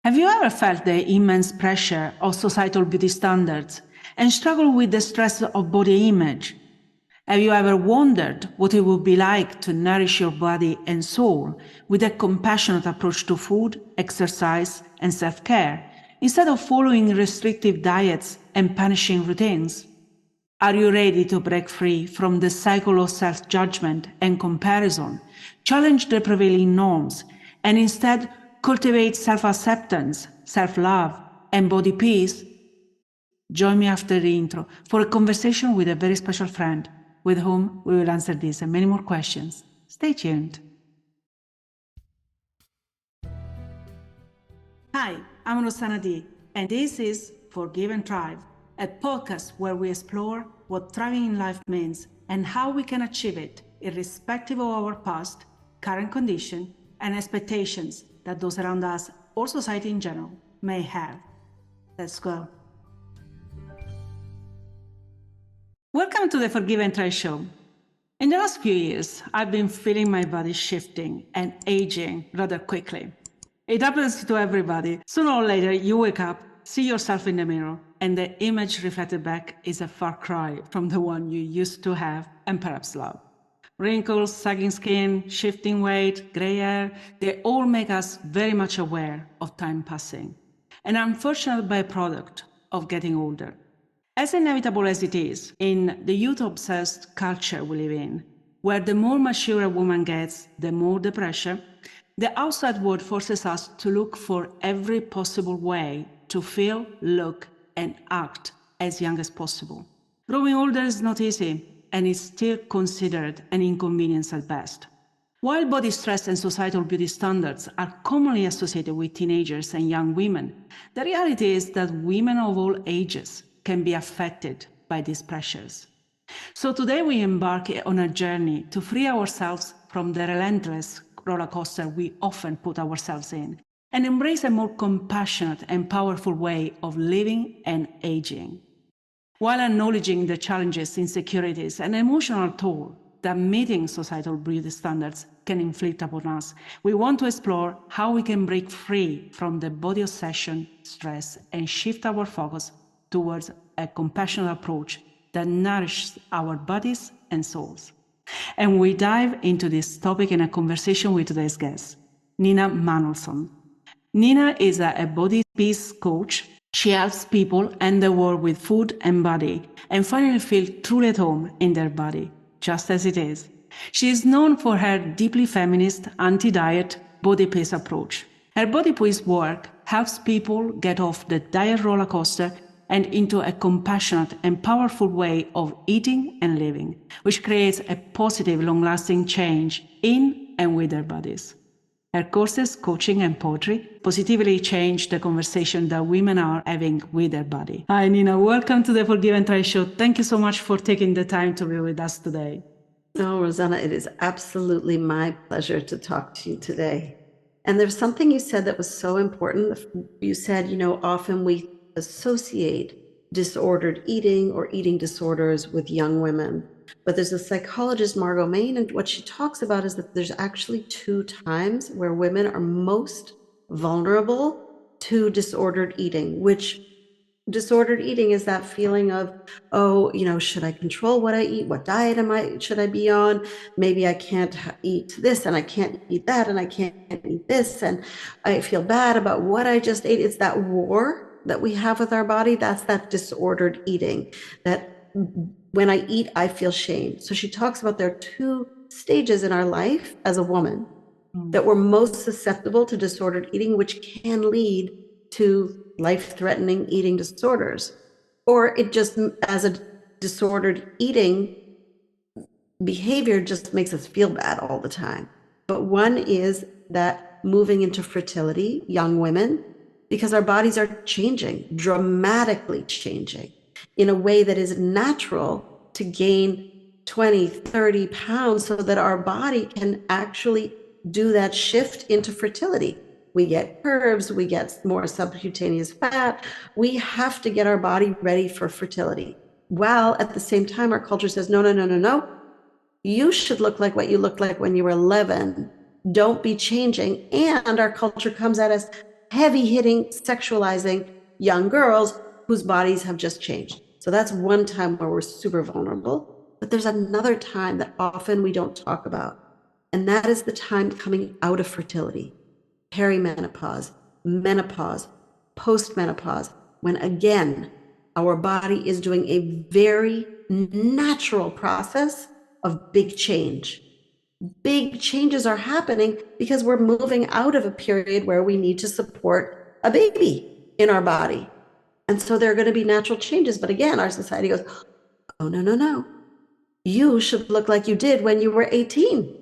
Have you ever felt the immense pressure of societal beauty standards and struggled with the stress of body image? Have you ever wondered what it would be like to nourish your body and soul with a compassionate approach to food, exercise, and self-care, instead of following restrictive diets and punishing routines? Are you ready to break free from the cycle of self-judgment and comparison, challenge the prevailing norms, and instead cultivate self-acceptance, self-love, and body peace? Join me after the intro for a conversation with a very special friend with whom we will answer these and many more questions. Stay tuned. Hi, I'm Rossana D, and this is Forgive and Thrive, a podcast where we explore what thriving in life means and how we can achieve it, irrespective of our past, current condition, and expectations that those around us or society in general may have. Let's go. Welcome to the Forgive and Thrive show. In the last few years, I've been feeling my body shifting and aging rather quickly. It happens to everybody. Sooner or later, you wake up, see yourself in the mirror, and the image reflected back is a far cry from the one you used to have and perhaps love. Wrinkles, sagging skin, shifting weight, gray hair, they all make us very much aware of time passing, an unfortunate byproduct of getting older. As inevitable as it is, in the youth-obsessed culture we live in, where the more mature a woman gets, the more the pressure, the outside world forces us to look for every possible way to feel, look, and act as young as possible. Growing older is not easy, and is still considered an inconvenience at best. While body stress and societal beauty standards are commonly associated with teenagers and young women, the reality is that women of all ages can be affected by these pressures. So today we embark on a journey to free ourselves from the relentless roller coaster we often put ourselves in and embrace a more compassionate and powerful way of living and aging. While acknowledging the challenges, insecurities, and emotional toll that meeting societal beauty standards can inflict upon us, we want to explore how we can break free from the body obsession, stress, and shift our focus towards a compassionate approach that nourishes our bodies and souls. And we dive into this topic in a conversation with today's guest, Nina Manolson. Nina is a body peace coach. She helps people and the world with food and body and finally feel truly at home in their body, just as it is. She is known for her deeply feminist, anti-diet, body peace approach. Her body peace work helps people get off the diet roller coaster and into a compassionate and powerful way of eating and living, which creates a positive, long-lasting change in and with their bodies. Her courses, coaching, and poetry positively change the conversation that women are having with their body. Hi, Nina. Welcome to the Forgive and Thrive show. Thank you so much for taking the time to be with us today. Oh, Rosanna, it is absolutely my pleasure to talk to you today. And there's something you said that was so important. You said, often we associate disordered eating or eating disorders with young women. But there's a psychologist, Margot Main, and what she talks about is that there's actually 2 times where women are most vulnerable to disordered eating, which disordered eating is that feeling of, should I control what I eat? What diet should I be on? Maybe I can't eat this and I can't eat that and I can't eat this. And I feel bad about what I just ate. It's that war that we have with our body. That's that disordered eating, that when I eat, I feel shame. So she talks about there are 2 stages in our life as a woman that we're most susceptible to disordered eating, which can lead to life-threatening eating disorders, or it just, as a disordered eating behavior, just makes us feel bad all the time. But one is that moving into fertility, young women, because our bodies are changing, dramatically changing, in a way that is natural to gain 20, 30 pounds so that our body can actually do that shift into fertility. We get curves, we get more subcutaneous fat. We have to get our body ready for fertility. While at the same time, our culture says, no. You should look like what you looked like when you were 11. Don't be changing. And our culture comes at us, heavy hitting, sexualizing young girls whose bodies have just changed. So that's one time where we're super vulnerable. But there's another time that often we don't talk about. And that is the time coming out of fertility, perimenopause, menopause, postmenopause, when again, our body is doing a very natural process of big change. Big changes are happening because we're moving out of a period where we need to support a baby in our body. And so there are going to be natural changes. But again, our society goes, oh, no, no, no. You should look like you did when you were 18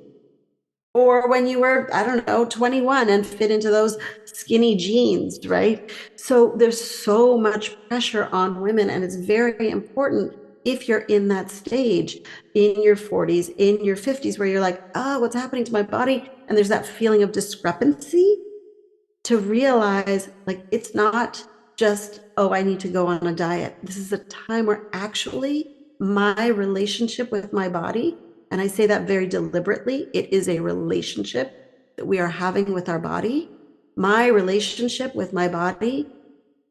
or when you were, I don't know, 21 and fit into those skinny jeans, right? So there's so much pressure on women, and it's very important if you're in that stage in your 40s, in your 50s, where you're like, oh, what's happening to my body? And there's that feeling of discrepancy, to realize like it's not just, oh, I need to go on a diet. This is a time where actually my relationship with my body, and I say that very deliberately, it is a relationship that we are having with our body. My relationship with my body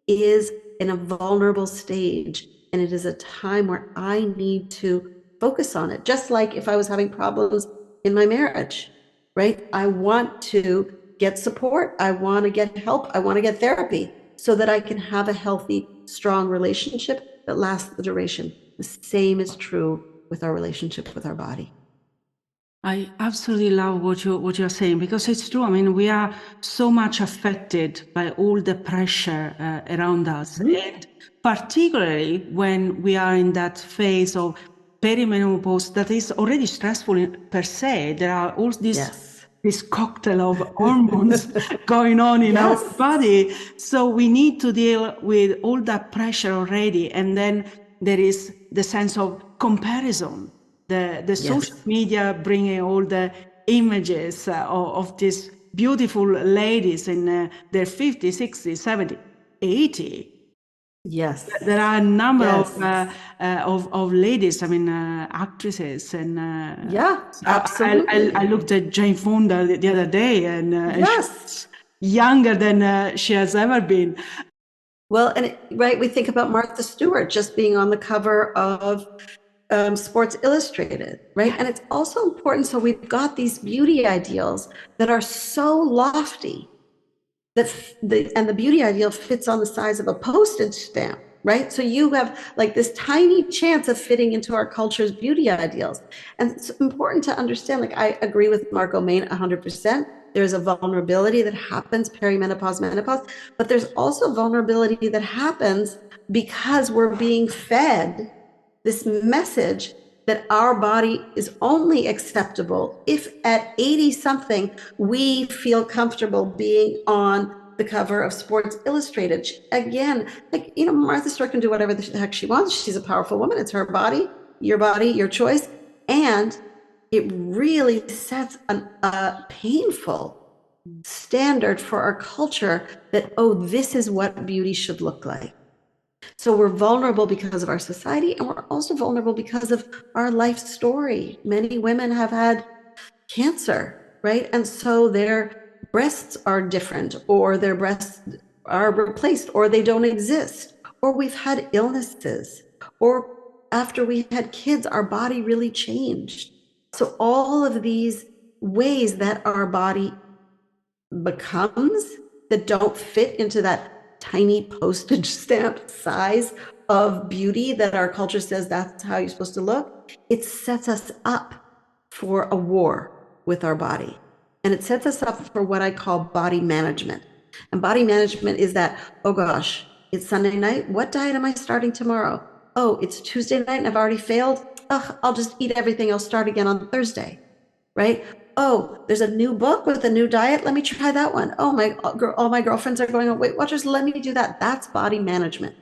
is in a vulnerable stage, and it is a time where I need to focus on it. Just like if I was having problems in my marriage, right? I want to get support. I want to get help. I want to get therapy so that I can have a healthy, strong relationship that lasts the duration. The same is true with our relationship with our body. I absolutely love what you're saying, because it's true. I mean, we are so much affected by all the pressure around us, and particularly when we are in that phase of perimenopause that is already stressful per se. There are all these Yes. this cocktail of hormones going on in our Yes. body. So we need to deal with all that pressure already. And then there is the sense of comparison, the social media bringing all the images of these beautiful ladies in their 50, 60, 70, 80. Yes. There are a number Yes. of ladies, I mean, actresses, and Yeah, absolutely. I looked at Jane Fonda the other day, and Yes. she's younger than she has ever been. Well, and right, we think about Martha Stewart just being on the cover of Sports Illustrated, right? Yeah. And it's also important. So we've got these beauty ideals that are so lofty that the beauty ideal fits on the size of a postage stamp, right? So you have like this tiny chance of fitting into our culture's beauty ideals. And it's important to understand, like I agree with Mark O'Main 100%. There's a vulnerability that happens perimenopause, menopause, but there's also vulnerability that happens because we're being fed this message that our body is only acceptable if at 80 something we feel comfortable being on the cover of Sports Illustrated. Again, like, you know, Martha Stewart can do whatever the heck she wants. She's a powerful woman. It's her body, your choice. And it really sets a painful standard for our culture that, oh, this is what beauty should look like. So we're vulnerable because of our society, and we're also vulnerable because of our life story. Many women have had cancer, right? And so their breasts are different, or their breasts are replaced, or they don't exist, or we've had illnesses, or after we had kids, our body really changed. So all of these ways that our body becomes that don't fit into that tiny postage stamp size of beauty that our culture says that's how you're supposed to look, it sets us up for a war with our body. And it sets us up for what I call body management. And body management is that, oh gosh, it's Sunday night. What diet am I starting tomorrow? Oh, it's Tuesday night and I've already failed. Ugh, I'll just eat everything. I'll start again on Thursday, right? Oh, there's a new book with a new diet. Let me try that one. Oh, all my girlfriends are going on Weight Watchers. Let me do that. That's body management.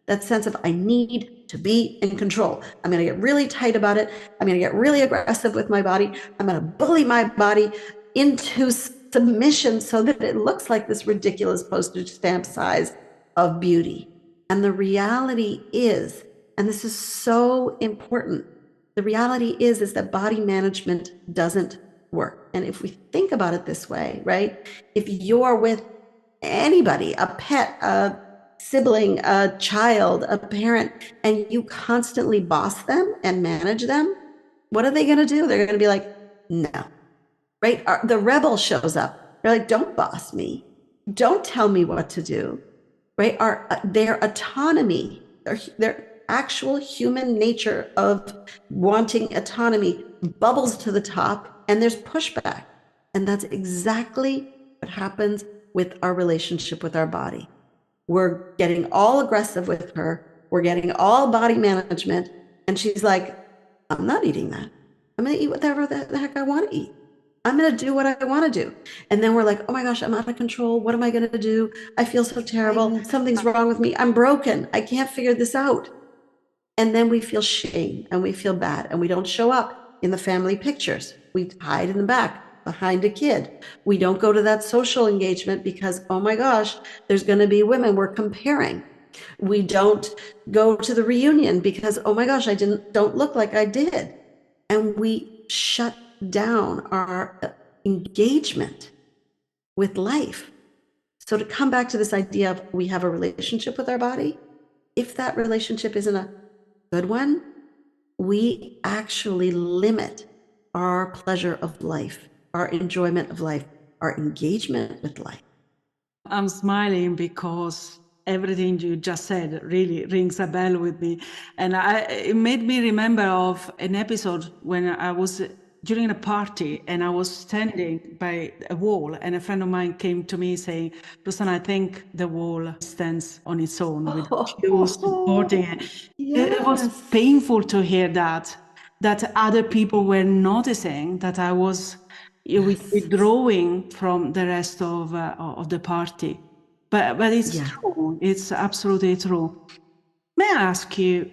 That sense of I need to be in control. I'm going to get really tight about it. I'm going to get really aggressive with my body. I'm going to bully my body into submission so that it looks like this ridiculous postage stamp size of beauty. And the reality is, and this is so important, the reality is that body management doesn't work. And if we think about it this way, right? If you're with anybody, a pet, a sibling, a child, a parent, and you constantly boss them and manage them, what are they going to do? They're going to be like, no, right? The rebel shows up. They're like, don't boss me. Don't tell me what to do, right? Their autonomy, their actual human nature of wanting autonomy bubbles to the top, and there's pushback. And that's exactly what happens with our relationship with our body. We're getting all aggressive with her. We're getting all body management. And she's like, I'm not eating that. I'm going to eat whatever the heck I want to eat. I'm going to do what I want to do. And then we're like, oh my gosh, I'm out of control. What am I going to do? I feel so terrible. Something's wrong with me. I'm broken. I can't figure this out. And then we feel shame and we feel bad and we don't show up in the family pictures. We hide in the back behind a kid. We don't go to that social engagement because, oh my gosh, there's going to be women we're comparing. We don't go to the reunion because, oh my gosh, don't look like I did. And we shut down our engagement with life. So to come back to this idea of we have a relationship with our body, if that relationship isn't a good one, we actually limit our pleasure of life, our enjoyment of life, our engagement with life. I'm smiling because everything you just said really rings a bell with me. And it made me remember of an episode when I was during a party and I was standing by a wall and a friend of mine came to me saying, Rosanna, I think the wall stands on its own with you supporting it. Yes. It was painful to hear that other people were noticing that I was withdrawing from the rest of the party. But it's true. It's absolutely true. May I ask you,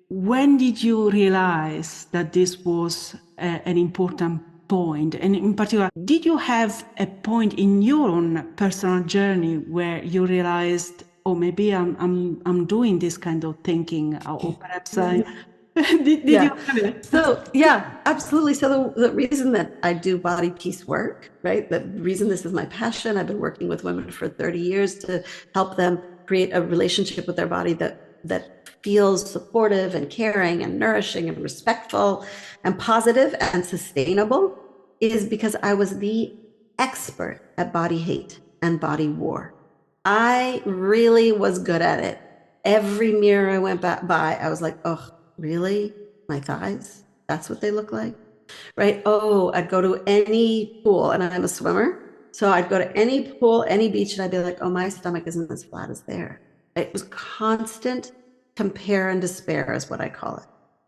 when did you realize that this was an important point? And in particular, did you have a point in your own personal journey where you realized, oh, maybe I'm doing this kind of thinking, or perhaps did you have it? So yeah, absolutely. So the reason that I do body peace work, right? The reason this is my passion, I've been working with women for 30 years to help them create a relationship with their body that feels supportive and caring and nourishing and respectful and positive and sustainable, is because I was the expert at body hate and body war. I really was good at it. Every mirror I went by, I was like, oh, really? My thighs? That's what they look like? Right? Oh, I'd go to any pool, and I'm a swimmer. So I'd go to any pool, any beach, and I'd be like, oh, my stomach isn't as flat as there. It was constant compare and despair, is what I call it.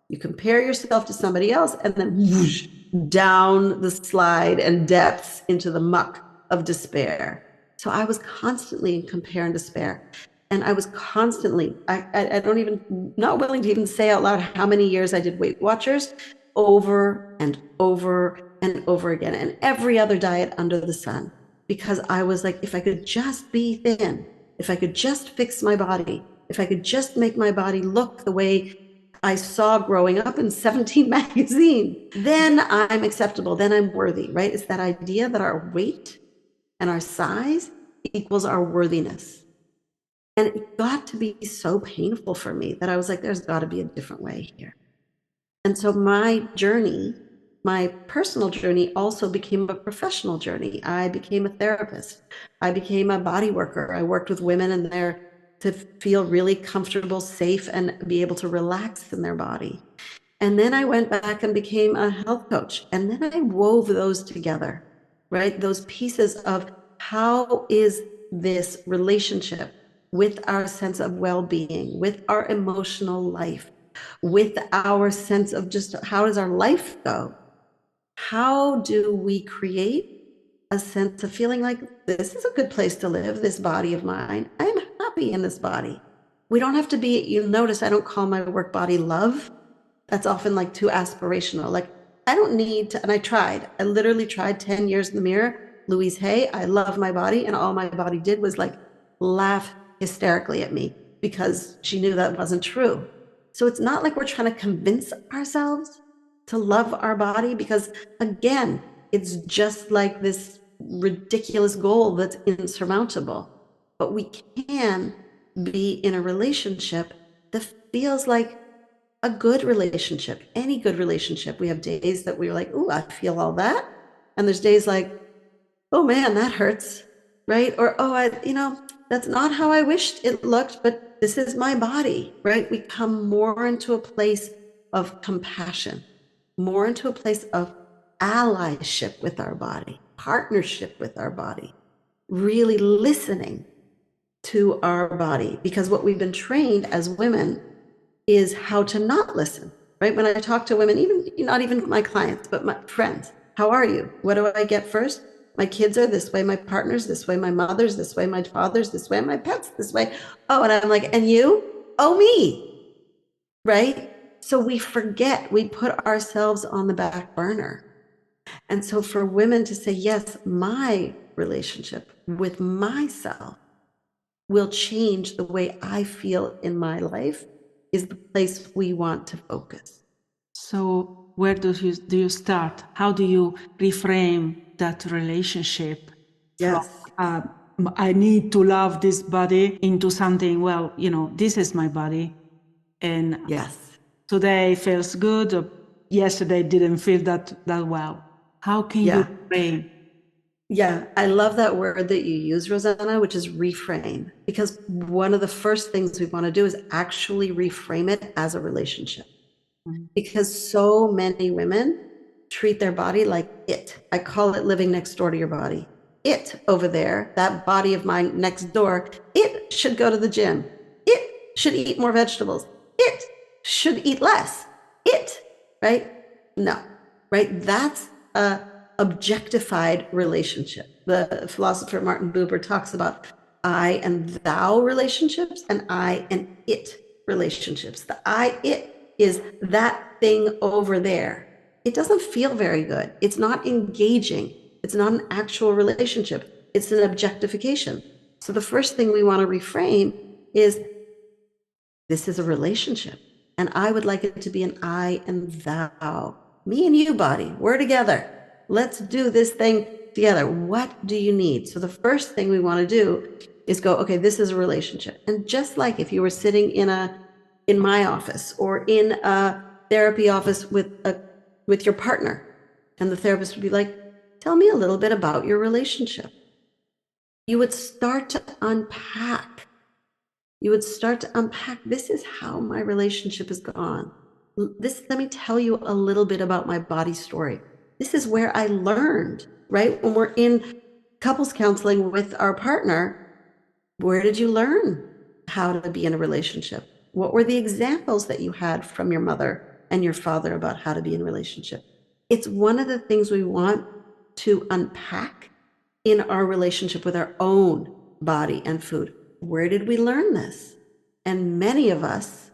You compare yourself to somebody else, and then whoosh, down the slide and depths into the muck of despair. So I was constantly in compare and despair. And I was constantly, I don't even, not willing to even say out loud how many years I did Weight Watchers over and over and over again, and every other diet under the sun, because I was like, if I could just be thin, if I could just fix my body, if I could just make my body look the way I saw growing up in 17 magazine, then I'm acceptable, then I'm worthy, right? It's that idea that our weight and our size equals our worthiness. And it got to be so painful for me that I was like, there's got to be a different way here. And so my journey, my personal journey, also became a professional journey. I became a therapist. I became a body worker. I worked with women in there to feel really comfortable, safe, and be able to relax in their body. And then I went back and became a health coach. And then I wove those together, right? Those pieces of how is this relationship with our sense of well-being, with our emotional life, with our sense of just how does our life go? How do we create a sense of feeling like this is a good place to live, this body of mine? I'm happy in this body. We don't have to be, you'll notice I don't call my work body love. That's often like too aspirational. Like I don't need to, and I literally tried 10 years in the mirror. Louise Hay, I love my body. And all my body did was like laugh hysterically at me because she knew that wasn't true. So it's not like we're trying to convince ourselves to love our body, because again, it's just like this ridiculous goal that's insurmountable. but we can be in a relationship that feels like a good relationship, any good relationship. We have days that we're like, "Ooh, I feel all that." And there's days like, "Oh man, that hurts," right? Or, "Oh, that's not how I wished it looked, but this is my body," right? We come more into a place of compassion, more into a place of allyship with our body, partnership with our body, really listening to our body. Because what we've been trained as women is how to not listen, right? When I talk to women, even not even my clients, but my friends, "How are you? What do I get first? My kids are this way, my partner's this way, my mother's this way, my father's this way, my pet's this way." Oh, and I'm like, "And you?" "Oh, me," right? So we forget, we put ourselves on the back burner. And so for women to say, yes, my relationship with myself will change the way I feel in my life, is the place we want to focus. So where do you start? How do you reframe that relationship from Yes. I need to love this body into something, well, this is my body, and Yes. today feels good, or yesterday didn't feel that well. How can you Yeah. reframe? Yeah. I love that word that you use, Rosanna, which is reframe, because one of the first things we want to do is actually reframe it as a relationship. Mm. Because so many women treat their body like it. I call it living next door to your body. It over there, that body of mine next door, it should go to the gym. It should eat more vegetables. It should eat less. It, right? No, right? That's a objectified relationship. The philosopher Martin Buber talks about I and thou relationships and I and it relationships. The I, it is that thing over there. It doesn't feel very good. It's not engaging. It's not an actual relationship. It's an objectification. So the first thing we want to reframe is, this is a relationship, and I would like it to be an I and thou. Me and you, body, we're together. Let's do this thing together. What do you need? So the first thing we want to do is go, okay, this is a relationship. And just like if you were sitting in my office or in a therapy office with your partner, and the therapist would be like, tell me a little bit about your relationship. You would start to unpack. This is how my relationship has gone. Let me tell you a little bit about my body story. This is where I learned, right? When we're in couples counseling with our partner, where did you learn how to be in a relationship? What were the examples that you had from your mother and your father about how to be in a relationship? It's one of the things we want to unpack in our relationship with our own body and food. Where did we learn this? And many of us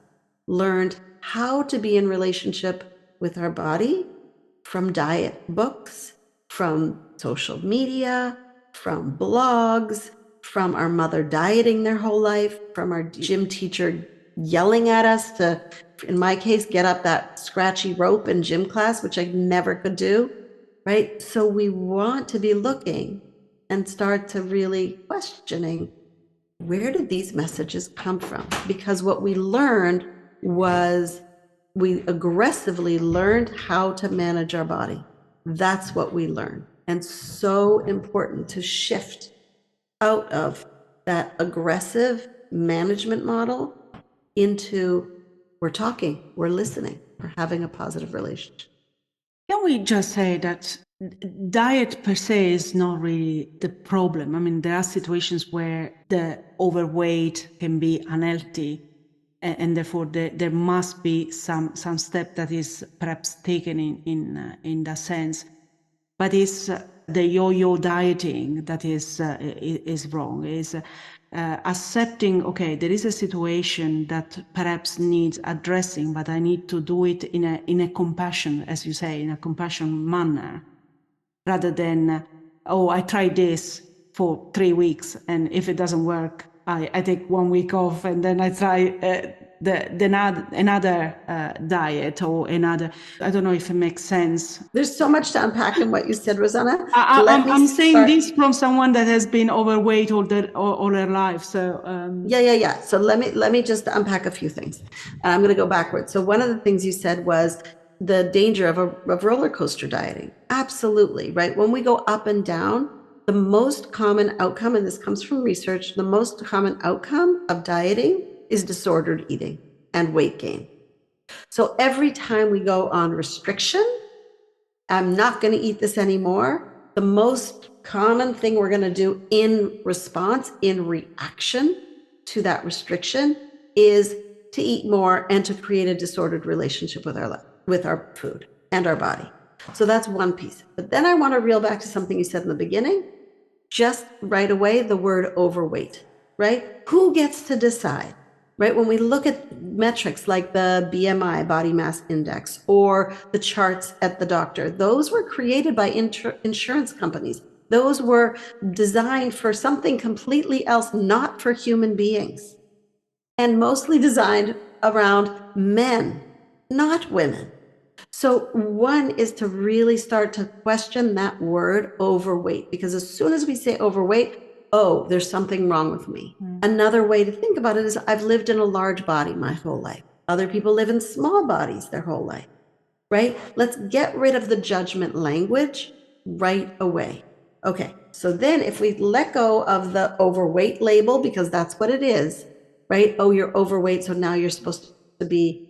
learned how to be in relationship with our body from diet books, from social media, from blogs, from our mother dieting their whole life, from our gym teacher yelling at us to, in my case, get up that scratchy rope in gym class, which I never could do, right? So we want to be looking and start to really questioning, where did these messages come from? Because what we learned was, we aggressively learned how to manage our body. That's what we learned. And so important to shift out of that aggressive management model into, we're talking, we're listening, we're having a positive relationship. Can we just say that diet per se is not really the problem? I mean, there are situations where the overweight can be unhealthy, and therefore there must be some step that is perhaps taken in that sense. But it's the yo-yo dieting that is wrong. Is accepting, okay, there is a situation that perhaps needs addressing, but I need to do it in a compassion, as you say, in a compassion manner, rather than, oh, I tried this for 3 weeks, and if it doesn't work, I take 1 week off, and then I try another diet or another. I don't know if it makes sense. There's so much to unpack in what you said, Rosanna. I'm saying this from someone that has been overweight all her life. So yeah. So let me just unpack a few things, and I'm going to go backwards. So one of the things you said was the danger of roller coaster dieting. Absolutely, right? When we go up and down, the most common outcome, and this comes from research, the most common outcome of dieting is disordered eating and weight gain. So every time we go on restriction, I'm not going to eat this anymore, the most common thing we're going to do in response, in reaction to that restriction, is to eat more and to create a disordered relationship with our food and our body. So that's one piece. But then I want to reel back to something you said in the beginning, just right away, the word overweight, right? Who gets to decide? Right? When we look at metrics like the BMI, body mass index, or the charts at the doctor, those were created by insurance companies. Those were designed for something completely else, not for human beings, and mostly designed around men, not women. So one is to really start to question that word overweight, because as soon as we say overweight, oh, there's something wrong with me. Another way to think about it is I've lived in a large body my whole life. Other people live in small bodies their whole life, right? Let's get rid of the judgment language right away. Okay, so then if we let go of the overweight label, because that's what it is, right? Oh, you're overweight, so now you're supposed to be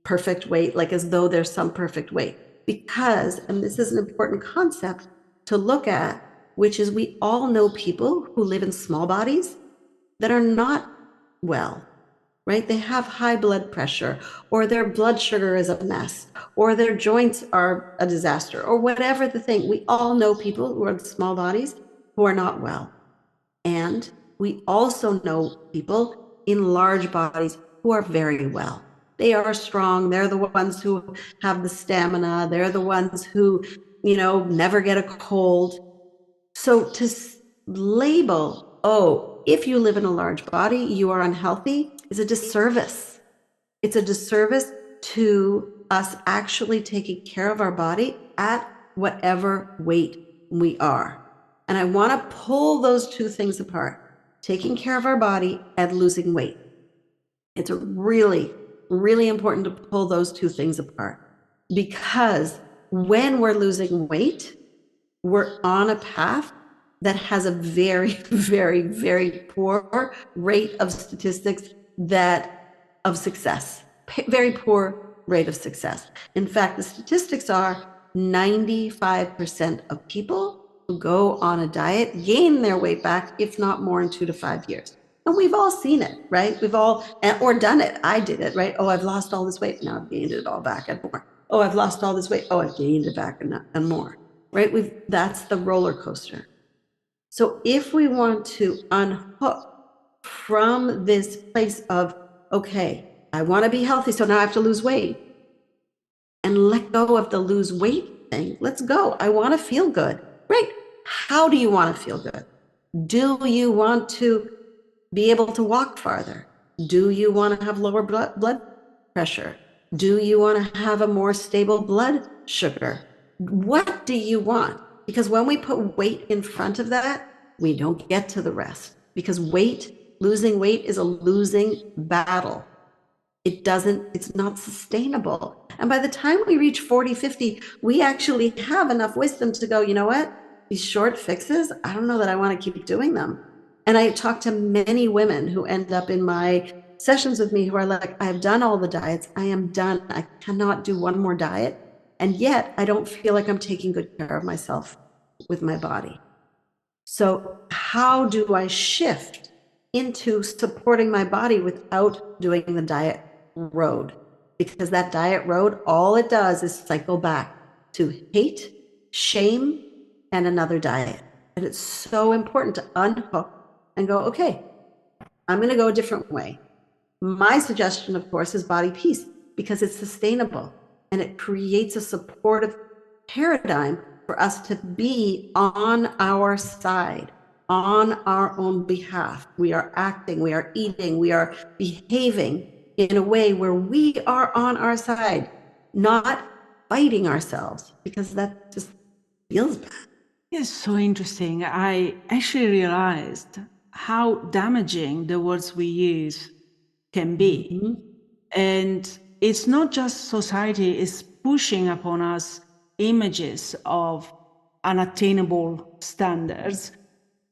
perfect weight, like as though there's some perfect weight. Because, and this is an important concept to look at, which is we all know people who live in small bodies that are not well, right? They have high blood pressure, or their blood sugar is a mess, or their joints are a disaster, or whatever the thing. We all know people who are in small bodies who are not well. And we also know people in large bodies who are very well. They are strong. They're the ones who have the stamina. They're the ones who, never get a cold. So to label, oh, if you live in a large body, you are unhealthy, is a disservice. It's a disservice to us actually taking care of our body at whatever weight we are. And I want to pull those two things apart, taking care of our body and losing weight. It's really, really important to pull those two things apart, because when we're losing weight, we're on a path that has a very, very, very poor rate of statistics of success, very poor rate of success. In fact, the statistics are 95% of people who go on a diet gain their weight back, if not more, in 2 to 5 years. And we've all seen it, right? We've all, or done it. I did it, right? Oh, I've lost all this weight. Now I've gained it all back and more. Oh, I've lost all this weight. Oh, I've gained it back and more, right? That's the roller coaster. So if we want to unhook from this place of, okay, I want to be healthy, so now I have to lose weight, and let go of the lose weight thing. Let's go. I want to feel good. Right. How do you want to feel good? Do you want to be able to walk farther? Do you want to have lower blood pressure? Do you want to have a more stable blood sugar? What do you want? Because when we put weight in front of that, we don't get to the rest, because losing weight is a losing battle. It's not sustainable. And by the time we reach 40, 50, we actually have enough wisdom to go, you know what? These short fixes, I don't know that I want to keep doing them. And I talk to many women who end up in my sessions with me who are like, I've done all the diets. I am done. I cannot do one more diet. And yet I don't feel like I'm taking good care of myself with my body. So how do I shift into supporting my body without doing the diet road? Because that diet road, all it does is cycle back to hate, shame, and another diet. And it's so important to unhook and go, okay, I'm going to go a different way. My suggestion, of course, is body peace, because it's sustainable and it creates a supportive paradigm for us to be on our side, on our own behalf. We are acting, we are eating, we are behaving in a way where we are on our side, not fighting ourselves, because that just feels bad. It's so interesting. I actually realized how damaging the words we use can be. Mm-hmm. And it's not just society is pushing upon us images of unattainable standards.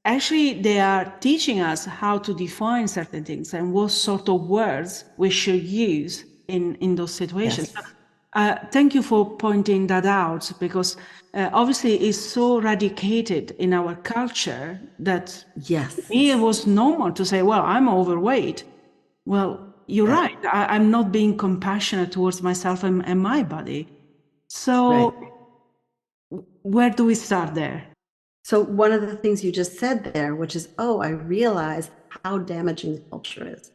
Actually, they are teaching us how to define certain things and what sort of words we should use in those situations. Yes. Thank you for pointing that out, because obviously it's so radicated in our culture that Yes. it was normal to say, well, I'm overweight. Well, you're Yeah. right. I'm not being compassionate towards myself and my body. So Right. where do we start there? So one of the things you just said there, which is, oh, I realize how damaging the culture is.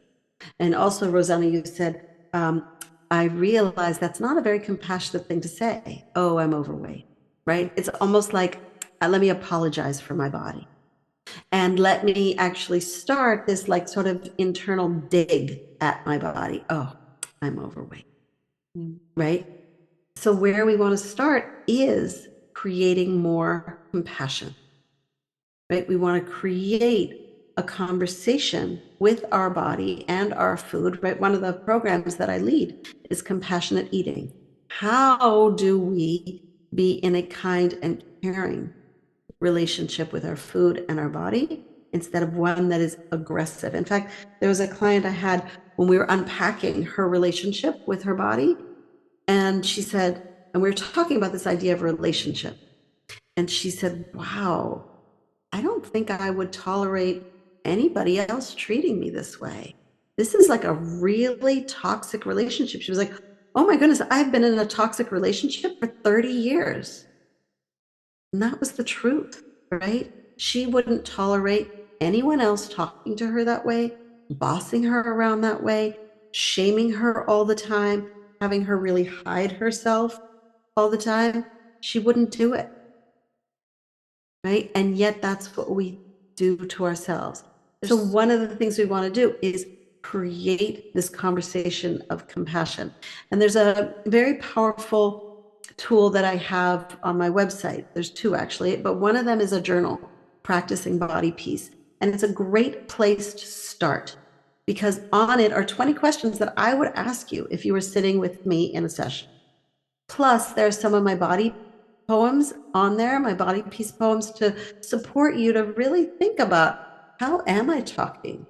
And also, Rosanna, you said, I realize that's not a very compassionate thing to say. Oh, I'm overweight, right? It's almost like, let me apologize for my body. And let me actually start this like sort of internal dig at my body. Oh, I'm overweight, right? So where we want to start is creating more compassion, right? We want to create a conversation with our body and our food, right? One of the programs that I lead is compassionate eating. How do we be in a kind and caring relationship with our food and our body instead of one that is aggressive? In fact, there was a client I had when we were unpacking her relationship with her body, and she said, and we were talking about this idea of relationship, and she said, wow, I don't think I would tolerate anybody else treating me this way. This is like a really toxic relationship. She was like, oh my goodness, I've been in a toxic relationship for 30 years. And that was the truth, right? She wouldn't tolerate anyone else talking to her that way, bossing her around that way, shaming her all the time, having her really hide herself all the time. She wouldn't do it, right? And yet that's what we do to ourselves. So one of the things we want to do is create this conversation of compassion. And there's a very powerful tool that I have on my website. There's two actually, but one of them is a journal, Practicing Body Peace. And it's a great place to start, because on it are 20 questions that I would ask you if you were sitting with me in a session. Plus, there's some of my body poems on there, my body peace poems, to support you to really think about, how am I talking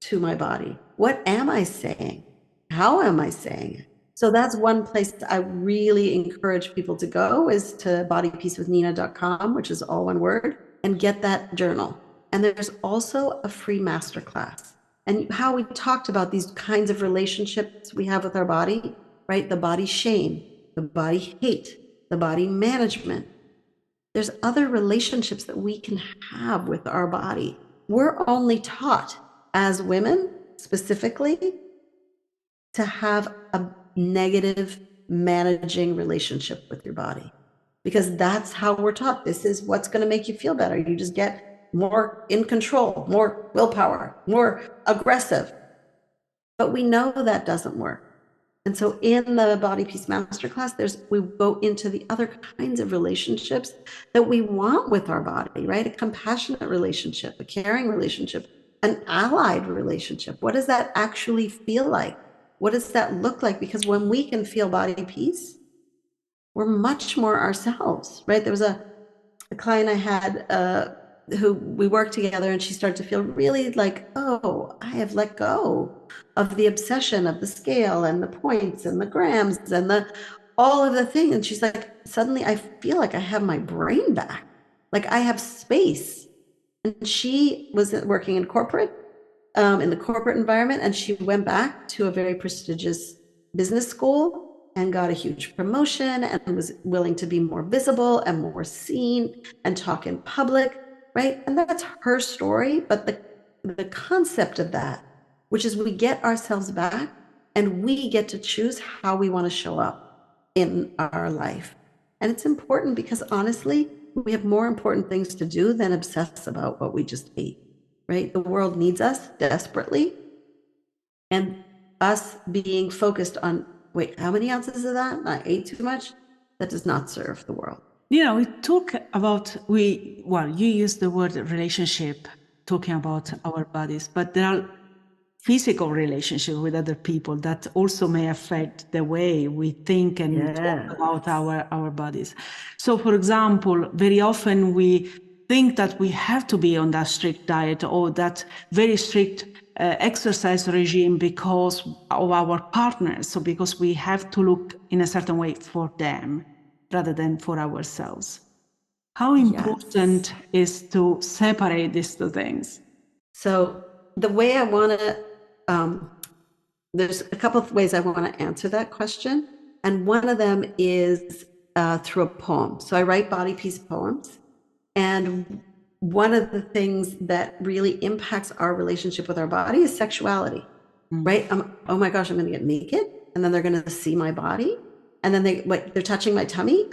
to my body? What am I saying? How am I saying it? So that's one place I really encourage people to go, is to bodypeacewithnina.com, which is all one word, and get that journal. And there's also a free masterclass. And how we talked about these kinds of relationships we have with our body, right? The body shame, the body hate, the body management. There's other relationships that we can have with our body. We're only taught as women specifically to have a negative managing relationship with your body, because that's how we're taught. This is what's going to make you feel better. You just get more in control, more willpower, more aggressive. But we know that doesn't work. And so in the Body Peace Masterclass, we go into the other kinds of relationships that we want with our body, right? A compassionate relationship, a caring relationship, an allied relationship. What does that actually feel like? What does that look like? Because when we can feel body peace, we're much more ourselves, right? There was a client I had who we worked together, and she started to feel really like, oh, I have let go of the obsession of the scale and the points and the grams and all of the things. And she's like, suddenly I feel like I have my brain back, like I have space. And she was working in the corporate environment, and she went back to a very prestigious business school and got a huge promotion and was willing to be more visible and more seen and talk in public, right? And that's her story. But the concept of that, which is we get ourselves back and we get to choose how we want to show up in our life. And it's important because honestly, we have more important things to do than obsess about what we just ate, right? The world needs us desperately. And us being focused on, wait, how many ounces of that? I ate too much. That does not serve the world. We talk about, you use the word relationship, talking about our bodies, but there are physical relationships with other people that also may affect the way we think and talk about our bodies. So, for example, very often we think that we have to be on that strict diet or that very strict exercise regime because of our partners. So because we have to look in a certain way for them rather than for ourselves. How important is to separate these two things? So the way I want to, there's a couple of ways I want to answer that question. And one of them is through a poem. So I write body piece poems. And one of the things that really impacts our relationship with our body is sexuality, right? Oh my gosh, I'm going to get naked. And then they're going to see my body. And then they're touching my tummy.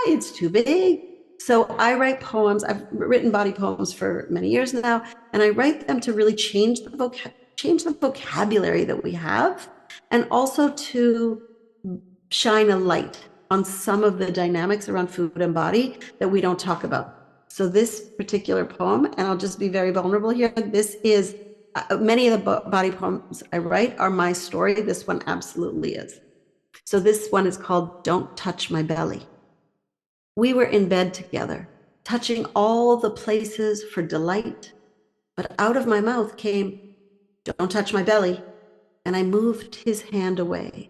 It's too big. So I write poems. I've written body poems for many years now, and I write them to really change the vocabulary that we have, and also to shine a light on some of the dynamics around food and body that we don't talk about. So this particular poem, and I'll just be very vulnerable here, this is, many of the body poems I write are my story. This one absolutely is. So this one is called Don't Touch My Belly. We were in bed together, touching all the places for delight, but out of my mouth came, don't touch my belly, and I moved his hand away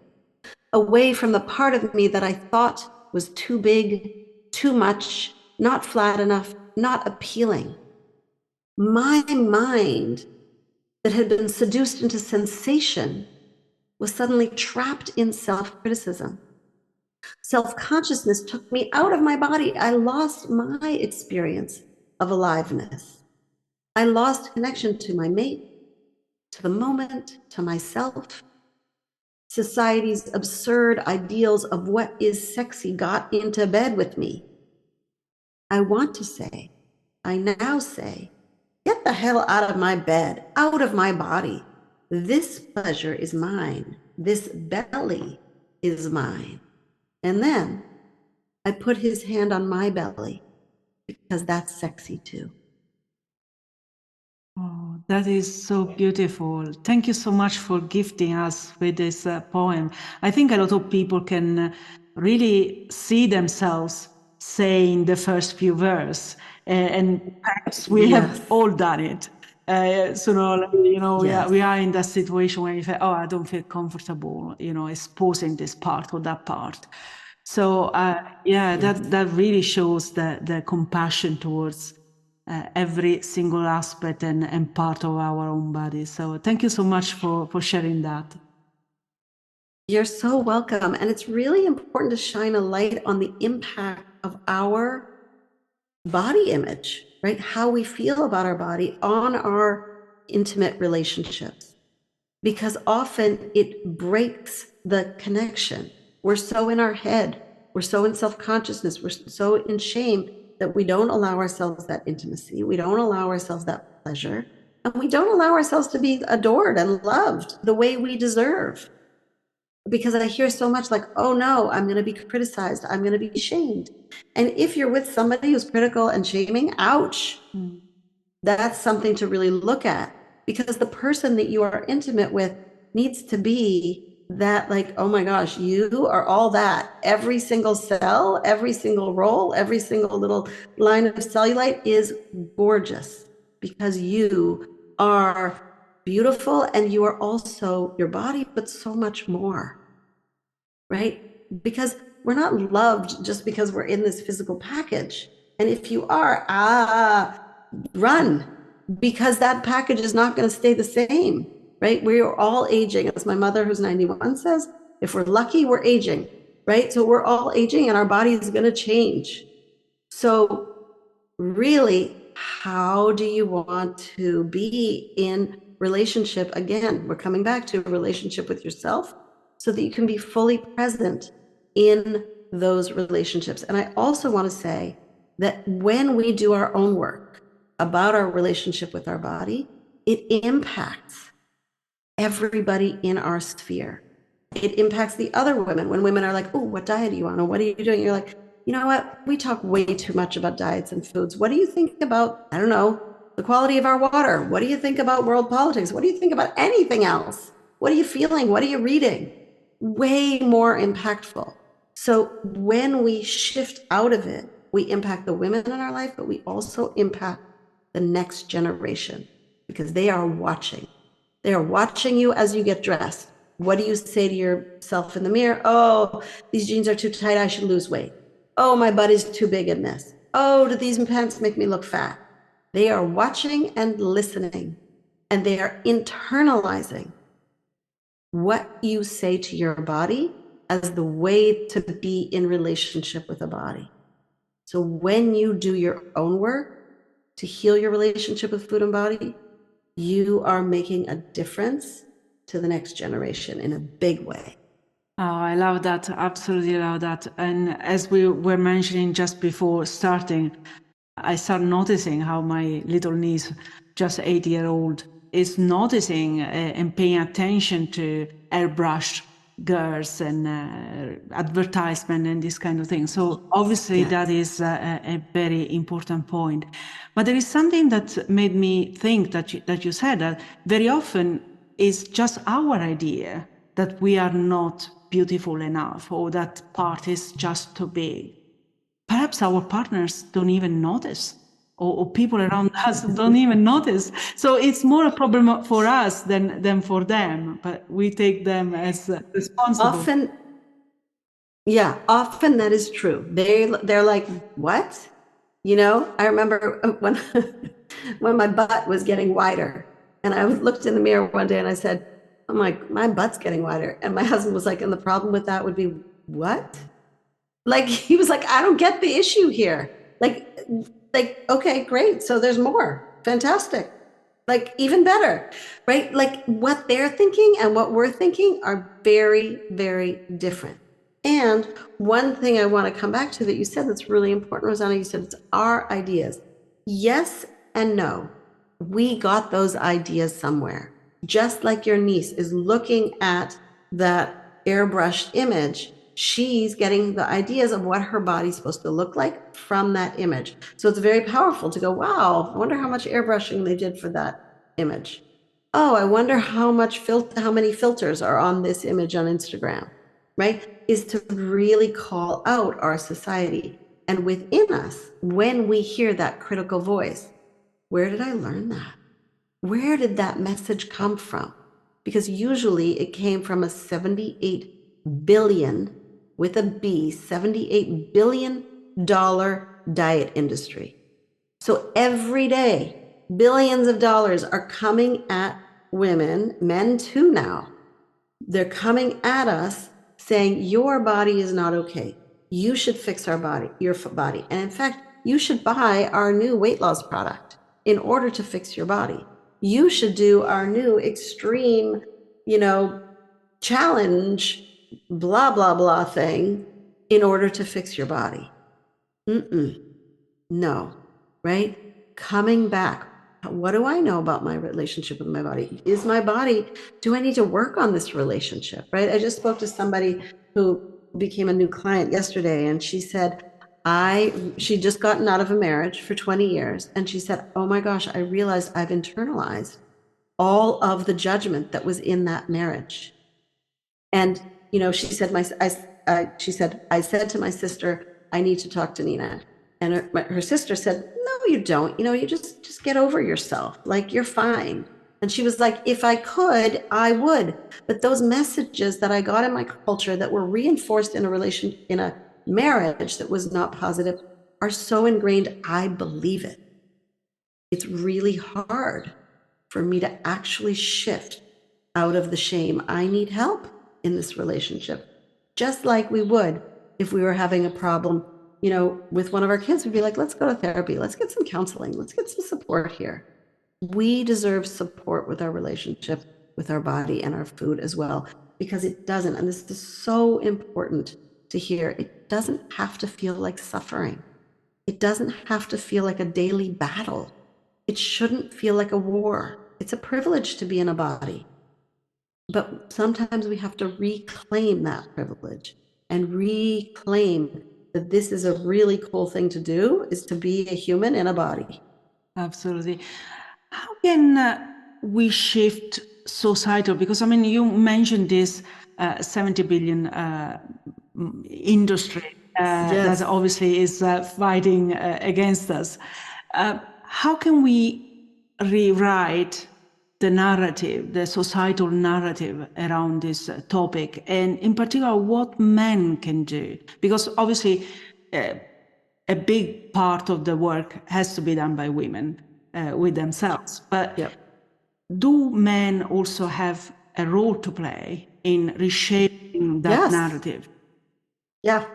from the part of me that I thought was too big, too much, not flat enough, not appealing. My mind that had been seduced into sensation was suddenly trapped in self-criticism. Self-consciousness took me out of my body. I lost my experience of aliveness. I lost connection to my mate, to the moment, to myself. Society's absurd ideals of what is sexy got into bed with me. I want to say, I now say, get the hell out of my bed, out of my body. This pleasure is mine. This belly is mine. And then I put his hand on my belly because that's sexy too. Oh, that is so beautiful. Thank you so much for gifting us with this poem. I think a lot of people can really see themselves saying the first few verses, and perhaps we have all done it. We are in that situation where you say, oh, I don't feel comfortable, exposing this part or that part. So that really shows the compassion towards every single aspect and part of our own body. So thank you so much for sharing that. You're so welcome. And it's really important to shine a light on the impact of our body image, right? How we feel about our body on our intimate relationships. Because often it breaks the connection. We're so in our head, we're so in self-consciousness, we're so in shame that we don't allow ourselves that intimacy, we don't allow ourselves that pleasure, and we don't allow ourselves to be adored and loved the way we deserve. Because I hear so much like, oh no, I'm going to be criticized, I'm going to be shamed. And if you're with somebody who's critical and shaming, ouch, that's something to really look at. Because the person that you are intimate with needs to be that, like, oh my gosh, you are all that. Every single cell, every single roll, every single little line of cellulite is gorgeous because you are beautiful and you are also your body, but so much more, right? Because we're not loved just because we're in this physical package. And if you are, run, because that package is not going to stay the same, right? We are all aging. As my mother, who's 91, says, if we're lucky, we're aging, right? So we're all aging and our body is going to change. So really, how do you want to be in relationship? Again, we're coming back to a relationship with yourself so that you can be fully present in those relationships. And I also want to say that when we do our own work about our relationship with our body, it impacts everybody in our sphere. It impacts the other women. When women are like, oh, what diet are you on? Or what are you doing? You're like, you know what? We talk way too much about diets and foods. What do you think about, I don't know, the quality of our water? What do you think about world politics? What do you think about anything else? What are you feeling? What are you reading? Way more impactful. So when we shift out of it, we impact the women in our life, but we also impact the next generation because they are watching. They are watching you as you get dressed. What do you say to yourself in the mirror? Oh, these jeans are too tight. I should lose weight. Oh, my butt is too big in this. Oh, do these pants make me look fat? They are watching and listening, and they are internalizing what you say to your body as the way to be in relationship with a body. So when you do your own work to heal your relationship with food and body, you are making a difference to the next generation in a big way. Oh, I love that. Absolutely love that. And as we were mentioning just before starting, I start noticing how my little niece, just 8-year-old, is noticing and paying attention to airbrushed girls and advertisement and this kind of thing. So obviously that is a very important point. But there is something that made me think that you said that very often is just our idea that we are not beautiful enough or that part is just too big. Perhaps our partners don't even notice, or people around us don't even notice. So it's more a problem for us than for them, but we take them as responsible. Often that is true. They're like, what? You know, I remember when when my butt was getting wider, and I looked in the mirror one day and I said, I'm like, my butt's getting wider. And my husband was like, and the problem with that would be what? Like, he was like, I don't get the issue here. Like, okay, great. So there's more. Fantastic. Like, even better, right? Like, what they're thinking and what we're thinking are very, very different. And one thing I want to come back to that you said that's really important, Rosanna, you said it's our ideas. Yes and no. We got those ideas somewhere. Just like your niece is looking at that airbrushed image, she's getting the ideas of what her body's supposed to look like from that image. So it's very powerful to go, wow, I wonder how much airbrushing they did for that image. Oh, I wonder how many filters are on this image on Instagram, right? Is to really call out our society. And within us, when we hear that critical voice, where did I learn that? Where did that message come from? Because usually it came from a 78 billion, with a B, $78 billion diet industry. So every day, billions of dollars are coming at women, men too now. They're coming at us saying, your body is not okay. You should fix your body. And in fact, you should buy our new weight loss product in order to fix your body. You should do our new extreme, challenge, blah, blah, blah thing in order to fix your body. No, right? Coming back. What do I know about my relationship with my body? Do I need to work on this relationship, right? I just spoke to somebody who became a new client yesterday, and she said, she'd just gotten out of a marriage for 20 years. And she said, oh my gosh, I realized I've internalized all of the judgment that was in that marriage. And, she said, I said to my sister, I need to talk to Nina. And her sister said, no, you don't. You just get over yourself. Like, you're fine. And she was like, if I could, I would. But those messages that I got in my culture that were reinforced in a marriage that was not positive are so ingrained, I believe it. It's really hard for me to actually shift out of the shame. I need help in this relationship, just like we would if we were having a problem, with one of our kids. We'd be like, let's go to therapy. Let's get some counseling. Let's get some support here. We deserve support with our relationship with our body and our food as well, because it doesn't, and this is so important to hear, it doesn't have to feel like suffering. It doesn't have to feel like a daily battle. It shouldn't feel like a war. It's a privilege to be in a body. But sometimes we have to reclaim that privilege and reclaim that this is a really cool thing to do, is to be a human in a body. Absolutely. How can we shift societal? Because I mean, you mentioned this 70 billion industry that Yes. obviously is fighting against us. How can we rewrite the narrative, the societal narrative around this topic, and in particular, what men can do? Because obviously, a big part of the work has to be done by women with themselves. But Yep. do men also have a role to play in reshaping that Yes. narrative? Yeah.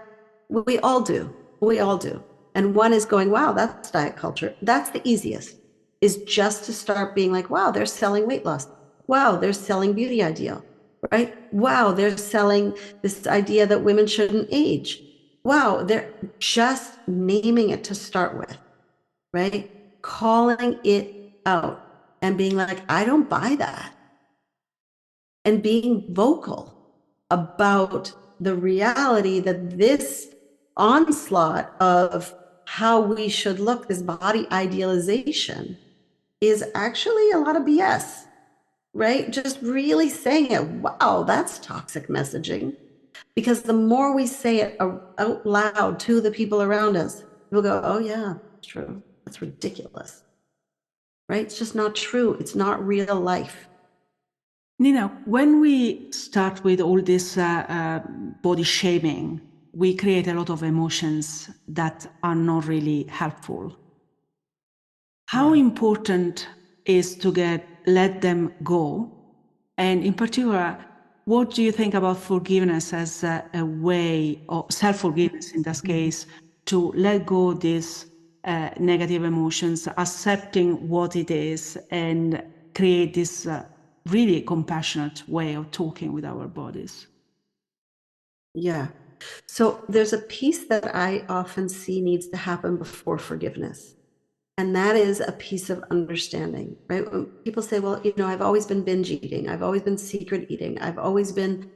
We all do. We all do. And one is going, wow, that's diet culture. That's the easiest, is just to start being like, wow, they're selling weight loss. Wow, they're selling beauty ideal, right? Wow, they're selling this idea that women shouldn't age. Wow, they're just naming it to start with, right? Calling it out and being like, I don't buy that. And being vocal about the reality that this onslaught of how we should look, this body idealization, is actually a lot of BS, right? Just really saying it, wow, that's toxic messaging. Because the more we say it out loud to the people around us, we'll go, oh, yeah, it's true. That's ridiculous, right? It's just not true. It's not real life. Nina, when we start with all this body shaming, we create a lot of emotions that are not really helpful. How important is to let them go? And in particular, what do you think about forgiveness as a way, or self-forgiveness in this case, to let go of these negative emotions, accepting what it is, and create this really compassionate way of talking with our bodies? Yeah. So there's a piece that I often see needs to happen before forgiveness. And that is a piece of understanding, right? When people say, well, I've always been binge eating. I've always been secret eating. I've always been,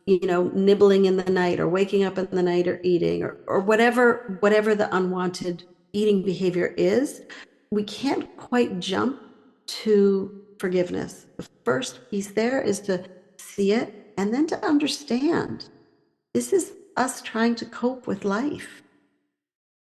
nibbling in the night or waking up in the night or eating or whatever the unwanted eating behavior is. We can't quite jump to forgiveness. The first piece there is to see it and then to understand this is us trying to cope with life,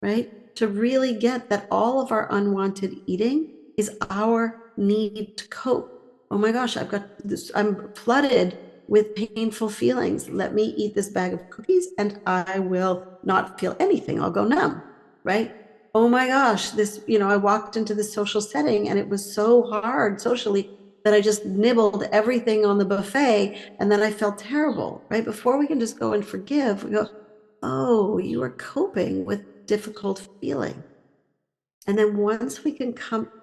right? To really get that all of our unwanted eating is our need to cope. Oh my gosh, I've got this, I'm flooded with painful feelings. Let me eat this bag of cookies and I will not feel anything. I'll go numb, right? Oh my gosh, I walked into this social setting and it was so hard socially that I just nibbled everything on the buffet and then I felt terrible, right? Before we can just go and forgive, we go, oh, you are coping with difficult feeling. And then once we can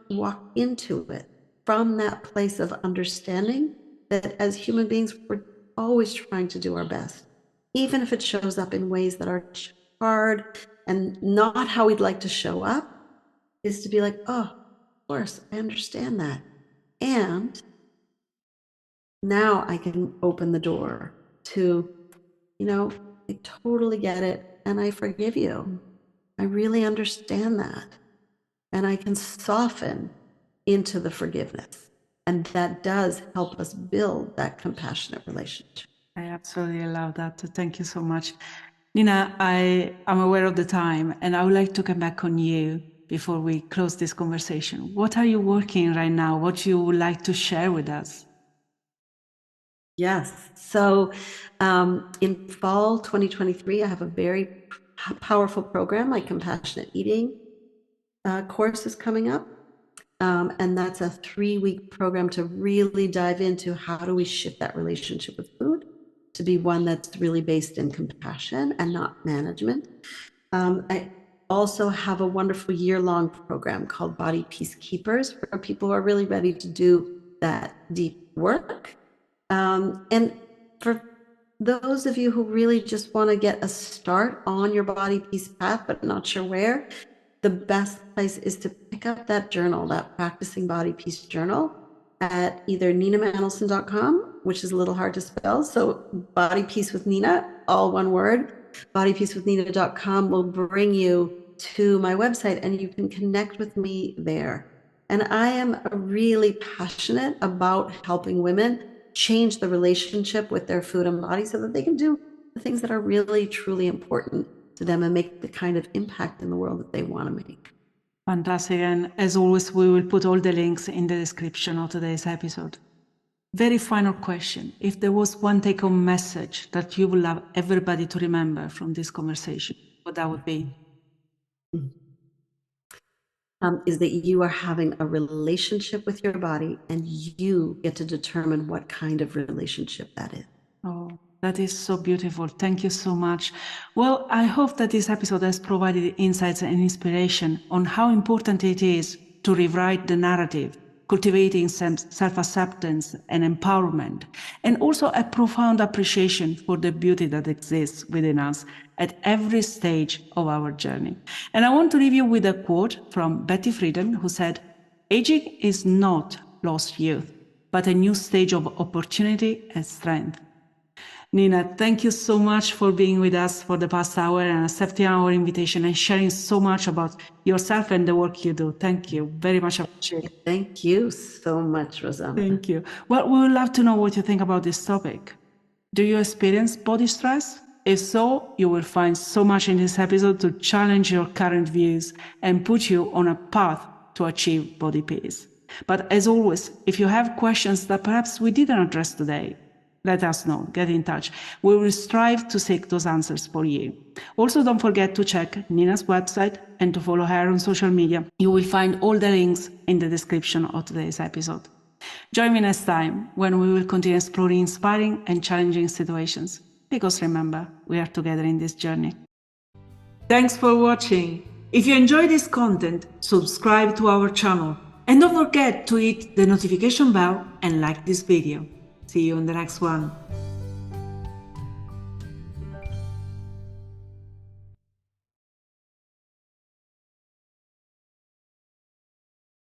walk into it from that place of understanding that as human beings, we're always trying to do our best, even if it shows up in ways that are hard and not how we'd like to show up, is to be like, oh, of course, I understand that. And now I can open the door to, I totally get it and I forgive you. I really understand that. And I can soften into the forgiveness. And that does help us build that compassionate relationship. I absolutely love that. Thank you so much. Nina, I am aware of the time and I would like to come back on you before we close this conversation. What are you working right now? What you would like to share with us? Yes. So in fall 2023, I have a very powerful program, my compassionate eating course is coming up. And that's a 3-week program to really dive into how do we shift that relationship with food to be one that's really based in compassion and not management. I also have a wonderful year-long program called Body Peacekeepers for people who are really ready to do that deep work. And for those of you who really just want to get a start on your body peace path, but not sure where, the best place is to pick up that journal, that practicing body peace journal, at either ninamanolson.com, which is a little hard to spell. So Body Peace with Nina, all one word, bodypeacewithnina.com will bring you to my website and you can connect with me there. And I am really passionate about helping women change the relationship with their food and body so that they can do the things that are really, truly important to them and make the kind of impact in the world that they want to make. Fantastic. And as always, we will put all the links in the description of today's episode. Very final question. If there was one take-home message that you would love everybody to remember from this conversation, what that would be? Is that you are having a relationship with your body and you get to determine what kind of relationship that is. Oh, that is so beautiful. Thank you so much. Well, I hope that this episode has provided insights and inspiration on how important it is to rewrite the narrative, cultivating self-acceptance and empowerment, and also a profound appreciation for the beauty that exists within us at every stage of our journey. And I want to leave you with a quote from Betty Friedan, who said, "Aging is not lost youth, but a new stage of opportunity and strength." Nina, thank you so much for being with us for the past hour and accepting our invitation and sharing so much about yourself and the work you do. Thank you. Very much appreciated. Thank you so much, Rosanna. Thank you. Well, we would love to know what you think about this topic. Do you experience body stress? If so, you will find so much in this episode to challenge your current views and put you on a path to achieve body peace. But as always, if you have questions that perhaps we didn't address today, let us know, get in touch. We will strive to seek those answers for you. Also, don't forget to check Nina's website and to follow her on social media. You will find all the links in the description of today's episode. Join me next time when we will continue exploring inspiring and challenging situations. Because remember, we are together in this journey. Thanks for watching. If you enjoy this content, subscribe to our channel. And don't forget to hit the notification bell and like this video. See you in the next one.